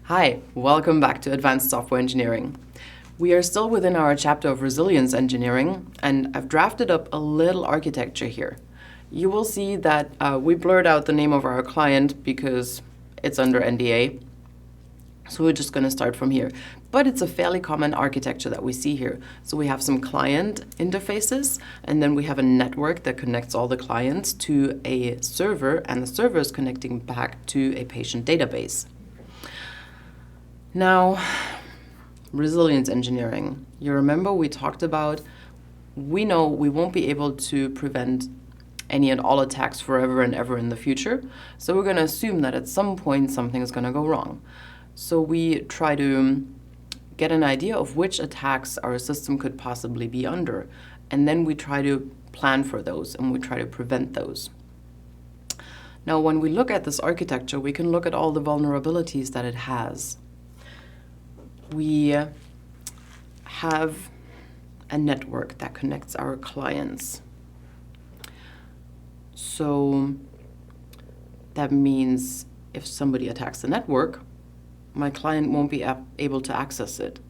Hi, welcome back to Advanced Software Engineering. We are still within our chapter of resilience engineering, and I've drafted up a little architecture here. You will see that we blurred out the name of our client because it's under NDA. So we're just going to start from here. But it's a fairly common architecture that we see here. So we have some client interfaces, and then we have a network that connects all the clients to a server, and the server is connecting back to a patient database. Now, resilience engineering. You remember we talked about, we know we won't be able to prevent any and all attacks forever and ever in the future. So we're going to assume that at some point something is going to go wrong. So we try to get an idea of which attacks our system could possibly be under. And then we try to plan for those and we try to prevent those. Now, when we look at this architecture, we can look at all the vulnerabilities that it has. We have a network that connects our clients. So that means if somebody attacks the network, my client won't be able to access it.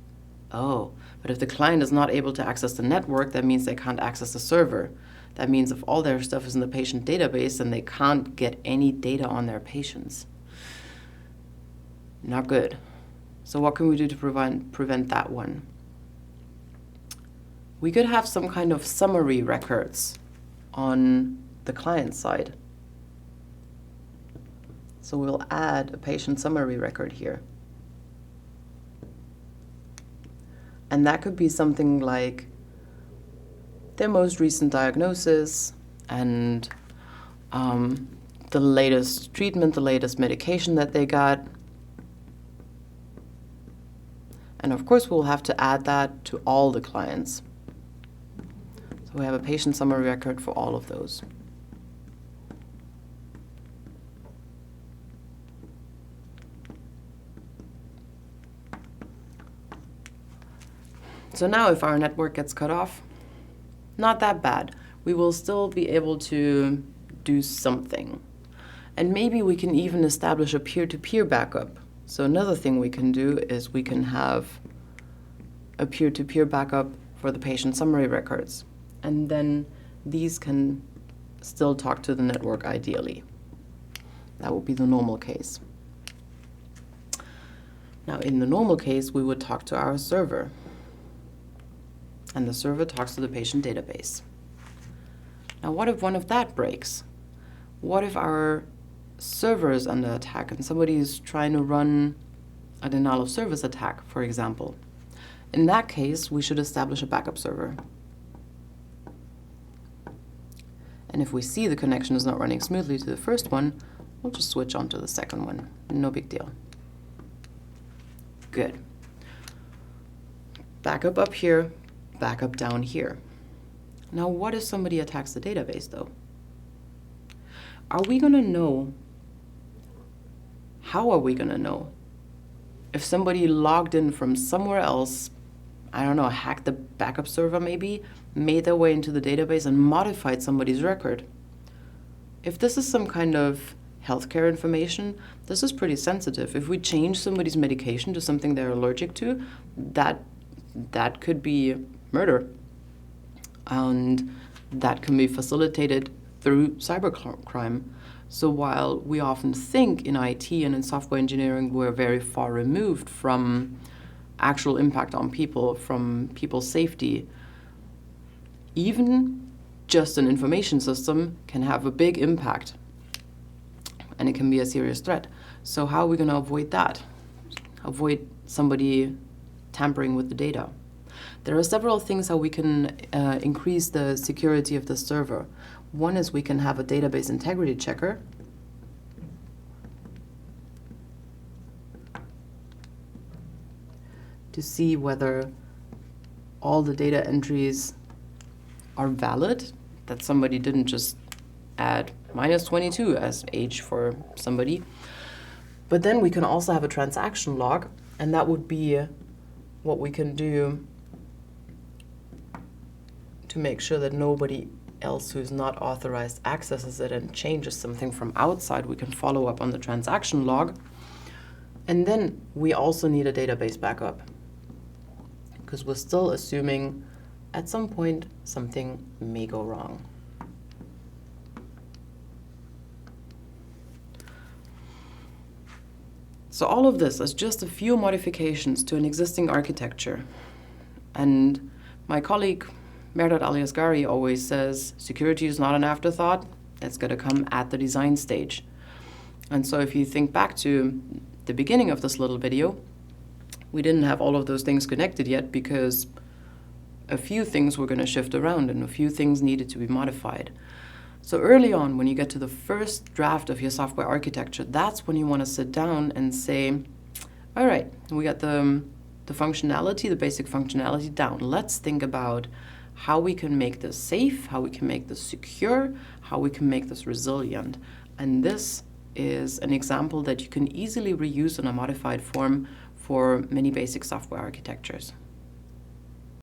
Oh, but if the client is not able to access the network, that means they can't access the server. That means if all their stuff is in the patient database, then they can't get any data on their patients. Not good. So what can we do to prevent that one? We could have some kind of summary records on the client side. So we'll add a patient summary record here. And that could be something like their most recent diagnosis and the latest treatment, the latest medication that they got. And of course, we'll have to add that to all the clients. So we have a patient summary record for all of those. So now if our network gets cut off, not that bad. We will still be able to do something. And maybe we can even establish a peer-to-peer backup. So another thing we can do is we can have a peer-to-peer backup for the patient summary records. And then these can still talk to the network ideally. That would be the normal case. Now in the normal case, we would talk to our server. And the server talks to the patient database. Now what if one of that breaks? What if our server is under attack and somebody is trying to run a denial of service attack, for example? In that case, we should establish a backup server. And if we see the connection is not running smoothly to the first one, we'll just switch on to the second one. No big deal. Good. Backup up here, backup down here. Now, what if somebody attacks the database, though? Are we going to know? How are we going to know? If somebody logged in from somewhere else, I don't know, hacked the backup server maybe, made their way into the database and modified somebody's record. If this is some kind of healthcare information, this is pretty sensitive. If we change somebody's medication to something they're allergic to, that could be murder. And that can be facilitated through cybercrime. So while we often think in IT and in software engineering we're very far removed from actual impact on people, from people's safety, even just an information system can have a big impact. And it can be a serious threat. So how are we going to avoid that? Avoid somebody tampering with the data. There are several things how we can increase the security of the server. One is we can have a database integrity checker. To see whether all the data entries are valid, that somebody didn't just add -22 as age for somebody. But then we can also have a transaction log, and that would be what we can do to make sure that nobody else who's not authorized accesses it and changes something from outside. We can follow up on the transaction log And then we also need a database backup, because we're still assuming at some point something may go wrong. So all of this is just a few modifications to an existing architecture. And my colleague Mehrdad Ali-Asghari always says, security is not an afterthought, it's going to come at the design stage. And so if you think back to the beginning of this little video, we didn't have all of those things connected yet because a few things were going to shift around and a few things needed to be modified. So early on, when you get to the first draft of your software architecture, that's when you want to sit down and say, all right, we got the functionality, the basic functionality down. Let's think about how we can make this safe, how we can make this secure, how we can make this resilient. And this is an example that you can easily reuse in a modified form for many basic software architectures.